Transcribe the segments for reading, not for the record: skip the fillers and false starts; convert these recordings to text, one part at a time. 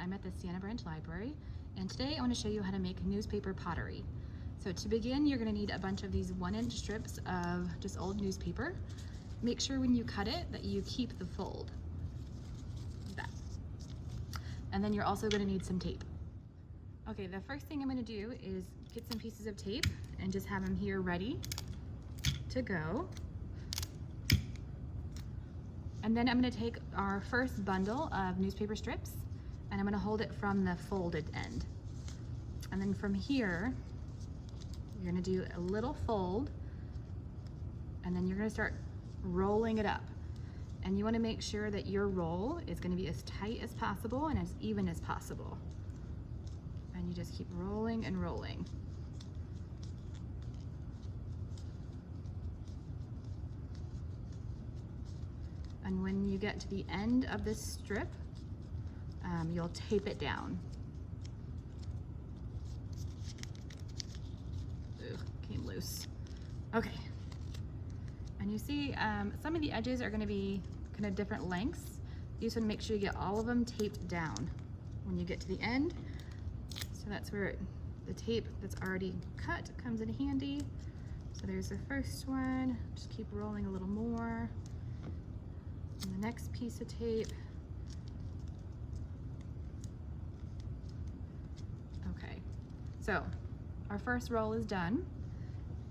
I'm at the Sienna Branch Library, and today I want to show you how to make newspaper pottery. So to begin, you're going to need a bunch of these 1-inch strips of just old newspaper. Make sure when you cut it that you keep the fold, like that. And then you're also going to need some tape. Okay, the first thing I'm going to do is get some pieces of tape and just have them here ready to go. And then I'm going to take our first bundle of newspaper strips and I'm going to hold it from the folded end. And then from here, you're going to do a little fold and then you're going to start rolling it up. And you want to make sure that your roll is going to be as tight as possible and as even as possible. And you just keep rolling and rolling. And when you get to the end of this strip, you'll tape it down. Ugh, came loose. Okay. And you see some of the edges are going to be kind of different lengths. You just want to make sure you get all of them taped down when you get to the end. So that's where the tape that's already cut comes in handy. So there's the first one. Just keep rolling a little more. And the next piece of tape. Okay, so our first roll is done.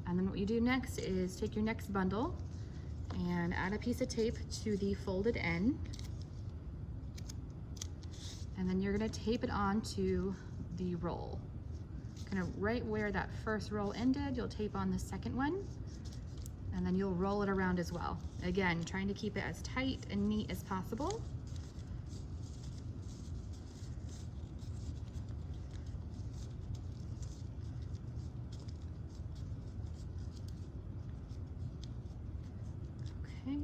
And then what you do next is take your next bundle and add a piece of tape to the folded end. And then you're gonna tape it onto the roll. Kind of right where that first roll ended, you'll tape on the second one. And then you'll roll it around as well. Again, trying to keep it as tight and neat as possible. Okay.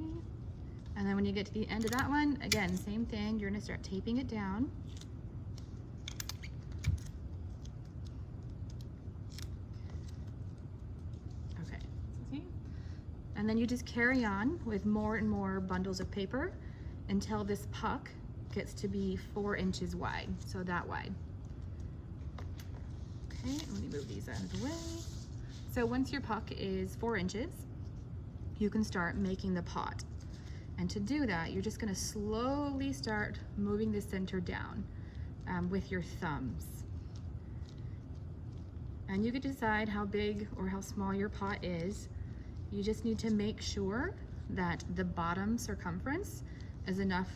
And then when you get to the end of that one, again, same thing, you're gonna start taping it down. And then you just carry on with more and more bundles of paper until this puck gets to be 4 inches wide, so that wide. Okay, let me move these out of the way. So once your puck is 4 inches, you can start making the pot. And to do that, you're just gonna slowly start moving the center down with your thumbs. And you can decide how big or how small your pot is. You just need to make sure that the bottom circumference is enough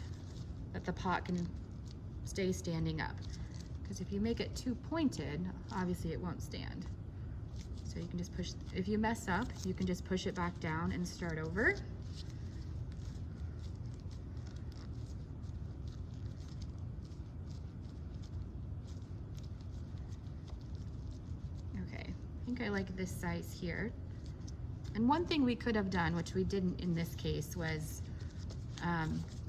that the pot can stay standing up. Because if you make it too pointed, obviously it won't stand. So you can just push, if you mess up, you can just push it back down and start over. Okay, I think I like this size here. And one thing we could have done, which we didn't in this case, was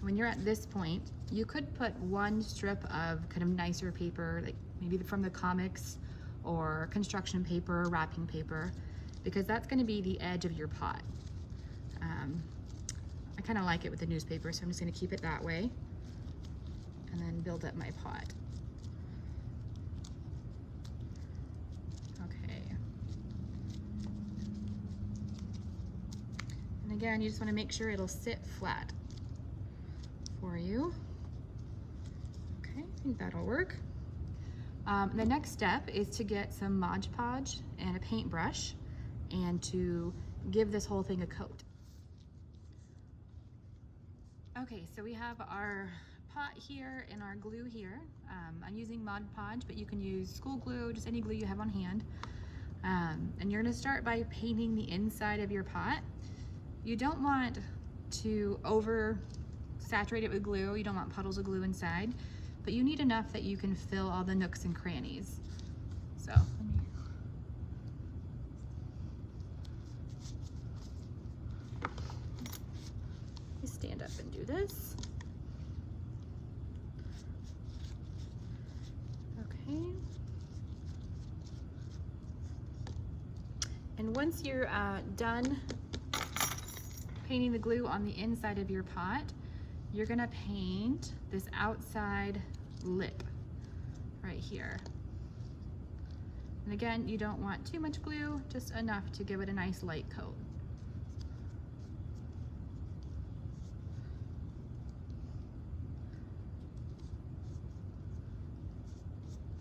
when you're at this point, you could put one strip of kind of nicer paper, like maybe from the comics or construction paper, wrapping paper, because that's going to be the edge of your pot. I kind of like it with the newspaper, so I'm just going to keep it that way and then build up my pot. And again, you just want to make sure it'll sit flat for you. Okay, I think that'll work. The next step is to get some Mod Podge and a paintbrush and to give this whole thing a coat. Okay, so we have our pot here and our glue here. I'm using Mod Podge, but you can use school glue, just any glue you have on hand. And you're going to start by painting the inside of your pot. You don't want to over saturate it with glue. You don't want puddles of glue inside, but you need enough that you can fill all the nooks and crannies. So let me stand up and do this. Okay. And once you're done painting the glue on the inside of your pot, you're gonna paint this outside lip. right here. And again, you don't want too much glue, just enough to give it a nice light coat.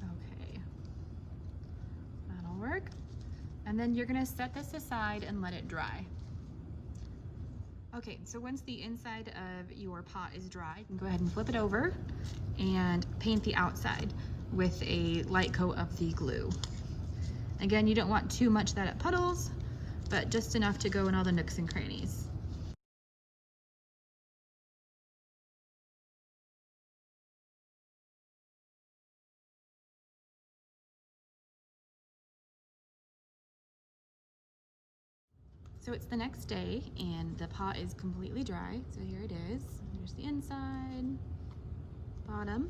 Okay, that'll work. And then you're gonna set this aside and let it dry. Okay, so once the inside of your pot is dry, you can go ahead and flip it over and paint the outside with a light coat of the glue. Again, you don't want too much that it puddles, but just enough to go in all the nooks and crannies. So it's the next day and the pot is completely dry. So here it is. Here's the inside, bottom.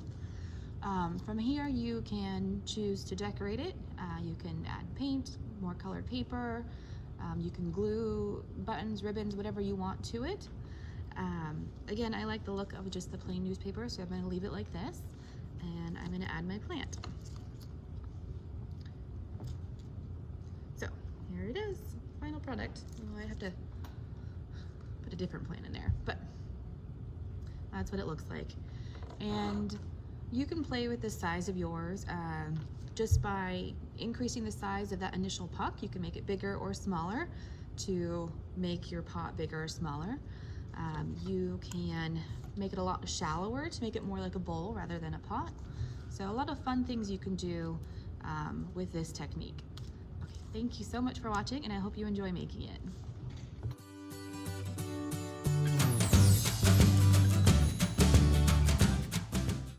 From here you can choose to decorate it. You can add paint, more colored paper. You can glue buttons, ribbons, whatever you want to it. Again, I like the look of just the plain newspaper, so I'm going to leave it like this, and I'm going to add my plant. So here it is, final product. Oh, I have to put a different plant in there, but that's what it looks like. And you can play with the size of yours just by increasing the size of that initial puck. You can make it bigger or smaller to make your pot bigger or smaller. You can make it a lot shallower to make it more like a bowl rather than a pot. So a lot of fun things you can do with this technique. Okay, thank you so much for watching, and I hope you enjoy making it.